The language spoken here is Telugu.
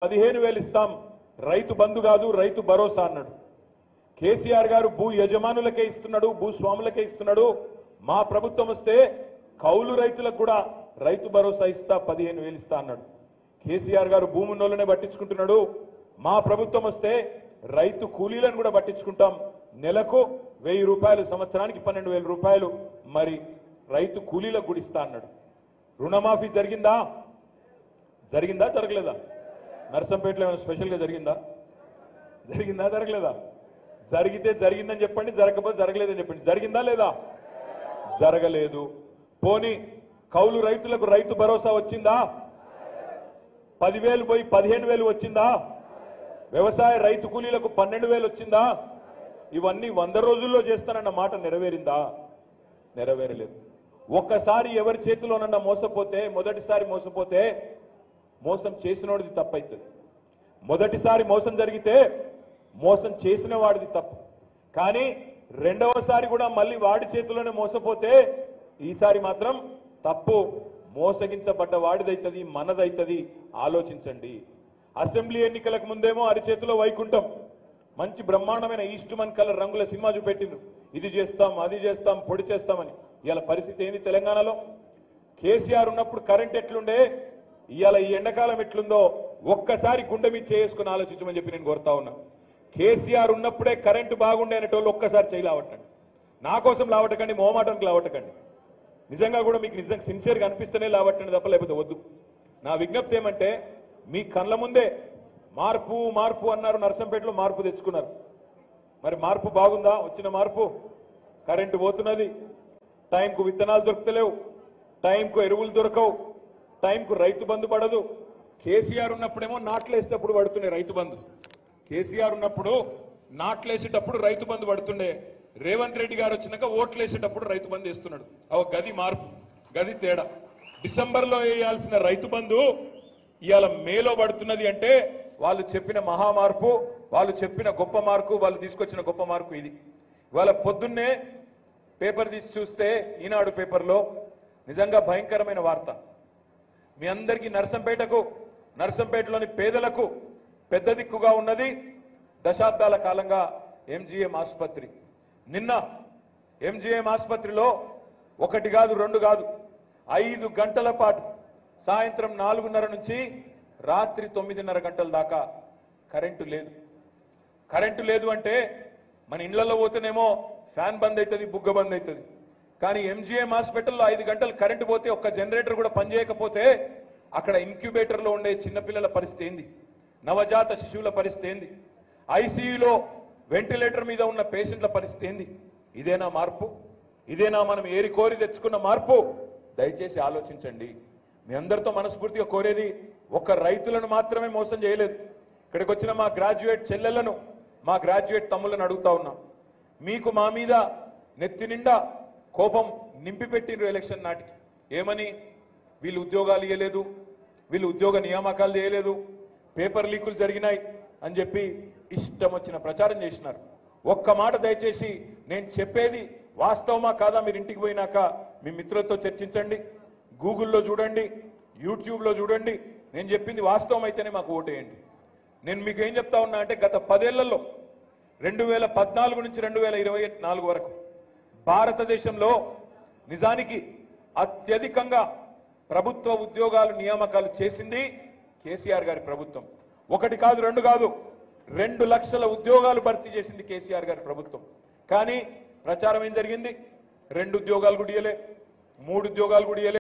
15,000 ఇస్తాం, రైతు బంధు కాదు రైతు భరోసా అన్నాడు. కేసీఆర్ గారు భూ యజమానులకే ఇస్తున్నాడు, భూస్వాములకే ఇస్తున్నాడు. మా ప్రభుత్వం వస్తే కౌలు రైతులకు కూడా రైతు భరోసా ఇస్తా, 15,000 ఇస్తా అన్నాడు. కేసీఆర్ గారు భూమున్నోళ్ళనే పట్టించుకుంటున్నాడు. మా ప్రభుత్వం వస్తే రైతు కూలీలను కూడా పట్టించుకుంటాం, నెలకు 1,000 రూపాయలు, సంవత్సరానికి 12,000 రూపాయలు మరి రైతు కూలీలకు కూడా ఇస్తా అన్నాడు. రుణమాఫీ జరిగిందా? జరిగిందా జరగలేదా? నర్సంపేటలో ఏమైనా స్పెషల్గా జరిగిందా? జరిగిందా జరగలేదా? జరిగితే జరిగిందని చెప్పండి, జరగకపోతే జరగలేదని చెప్పండి. జరిగిందా లేదా? జరగలేదు. పోనీ కౌలు రైతులకు రైతు భరోసా వచ్చిందా? 10,000 పోయి 15,000 వచ్చిందా? వ్యవసాయ రైతు కూలీలకు 12,000 వచ్చిందా? ఇవన్నీ 100 రోజుల్లో చేస్తానన్న మాట నెరవేరిందా? నెరవేరలేదు. ఒక్కసారి ఎవరి చేతిలోనన్నా మోసపోతే, మొదటిసారి మోసపోతే మోసం చేసినోడిది తప్పైతుంది. మొదటిసారి మోసం జరిగితే మోసం చేసిన వాడిది తప్పు. కానీ రెండవసారి కూడా మళ్ళీ వాడి చేతిలోనే మోసపోతే ఈసారి మాత్రం తప్పు మోసగించబడ్డ వాడిదైతుంది, మనదైతుంది. ఆలోచించండి. అసెంబ్లీ ఎన్నికలకు ముందేమో అరిచేతిలో వైకుంఠం, మంచి బ్రహ్మాండమైన ఈస్ట్మన్ కలర్ రంగుల సినిమా చూపెట్టిండ్రు. ఇది చేస్తాం, అది చేస్తాం, పొడి చేస్తామని. ఇవాళ పరిస్థితి ఏంది తెలంగాణలో? కేసీఆర్ ఉన్నప్పుడు కరెంట్ ఎట్లుండే, ఇవాళ ఈ ఎండాకాలం ఎట్లుందో ఒక్కసారి గుండె మీద చేసుకుని ఆలోచించమని చెప్పి నేను కోరుతా ఉన్నా. కేసీఆర్ ఉన్నప్పుడే కరెంటు బాగుండే అనేటోళ్ళు ఒక్కసారి చేయి లావట్టండి. నా కోసం లావటకండి, మోమాటానికి లావటకండి. నిజంగా కూడా మీకు నిజంగా సిన్సియర్గా అనిపిస్తేనే లావట్టండి తప్ప లేకపోతే వద్దు. నా విజ్ఞప్తి ఏమంటే, మీ కళ్ళ ముందే మార్పు మార్పు అన్నారు, నర్సంపేటలో మార్పు తెచ్చుకున్నారు. మరి మార్పు బాగుందా? వచ్చిన మార్పు? కరెంటు పోతున్నది, టైంకు విత్తనాలు దొరుకుతలేవు, టైంకు ఎరువులు దొరకవు, టైంకు రైతు బంధు పడదు. కేసీఆర్ ఉన్నప్పుడేమో నాట్లేసేటప్పుడు పడుతుండే రైతు బంధు. కేసీఆర్ ఉన్నప్పుడు నాట్లేసేటప్పుడు రైతు బంధు పడుతుండే. రేవంత్ రెడ్డి గారు వచ్చినాక ఓట్లేసేటప్పుడు రైతు బంధు వేస్తున్నాడు. గది మార్పు, గది తేడా. డిసెంబర్లో వేయాల్సిన రైతు బంధు ఇవాళ మేలో పడుతున్నది అంటే వాళ్ళు చెప్పిన మహా మార్పు, వాళ్ళు చెప్పిన గొప్ప మార్పు, వాళ్ళు తీసుకొచ్చిన గొప్ప మార్పు ఇది. ఇవాళ పొద్దున్నే పేపర్ తీసి చూస్తే ఈనాడు పేపర్లో నిజంగా భయంకరమైన వార్త. మీ అందరికీ నర్సంపేటలోని పేదలకు పెద్ద దిక్కుగా ఉన్నది దశాబ్దాల కాలంగా ఎంజీఎం ఆసుపత్రి. నిన్న ఎంజీఎం ఆసుపత్రిలో 1 కాదు 2 కాదు 5 గంటల పాటు సాయంత్రం 4:30 నుంచి రాత్రి 9:30 గంటల దాకా కరెంటు లేదు. కరెంటు లేదు అంటే మన ఇళ్లలో పోతేనేమో ఫ్యాన్ బంద్ అవుతుంది, బుగ్గ బంద్ అవుతుంది. కానీ ఎంజీఎం హాస్పిటల్లో 5 గంటలు కరెంటు పోతే ఒక్క జనరేటర్ కూడా పనిచేయకపోతే అక్కడ ఇంక్యుబేటర్లో ఉండే చిన్నపిల్లల పరిస్థితి ఏంది? నవజాత శిశువుల పరిస్థితి ఏంది? ఐసీయూలో వెంటిలేటర్ మీద ఉన్న పేషెంట్ల పరిస్థితి ఏంది? ఇదేనా మార్పు? ఇదేనా మనం ఏరి కోరి తెచ్చుకున్న మార్పు? దయచేసి ఆలోచించండి. మీ అందరితో మనస్ఫూర్తిగా కోరేది, ఒక్క రైతులను మాత్రమే మోసం చేయలేదు. ఇక్కడికి వచ్చిన మా గ్రాడ్యుయేట్ చెల్లెలను, మా గ్రాడ్యుయేట్ తమ్ములను అడుగుతా ఉన్నాం. మీకు మా మీద నెత్తి నిండా కోపం నింపి పెట్టిండ్రు ఎలక్షన్ నాటికి. ఏమని? వీళ్ళు ఉద్యోగాలు ఇవ్వలేదు, వీళ్ళు ఉద్యోగ నియామకాలు చేయలేదు, పేపర్ లీకులు జరిగినాయి అని చెప్పి ఇష్టం వచ్చిన ప్రచారం చేసినారు. ఒక్క మాట దయచేసి, నేను చెప్పేది వాస్తవమా కాదా మీరు ఇంటికి పోయినాక మీ మిత్రులతో చర్చించండి. గూగుల్లో చూడండి, యూట్యూబ్లో చూడండి. నేను చెప్పింది వాస్తవం అయితేనే మాకు ఓటేయండి. నేను మీకు ఏం చెప్తా ఉన్నా అంటే, గత 10 ఏళ్లలో 2014 నుంచి 2024 వరకు భారతదేశంలో నిజానికి అత్యధికంగా ప్రభుత్వ ఉద్యోగాలు నియామకాలు చేసింది కేసీఆర్ గారి ప్రభుత్వం. 1 కాదు 2 కాదు 2 లక్షల ఉద్యోగాలు భర్తీ చేసింది కేసీఆర్ గారి ప్రభుత్వం. కానీ ప్రచారం ఏం జరిగింది? 2 ఉద్యోగాలు కూడా ఇయ్యలే, 3 ఉద్యోగాలు కూడా ఇయ్యలే.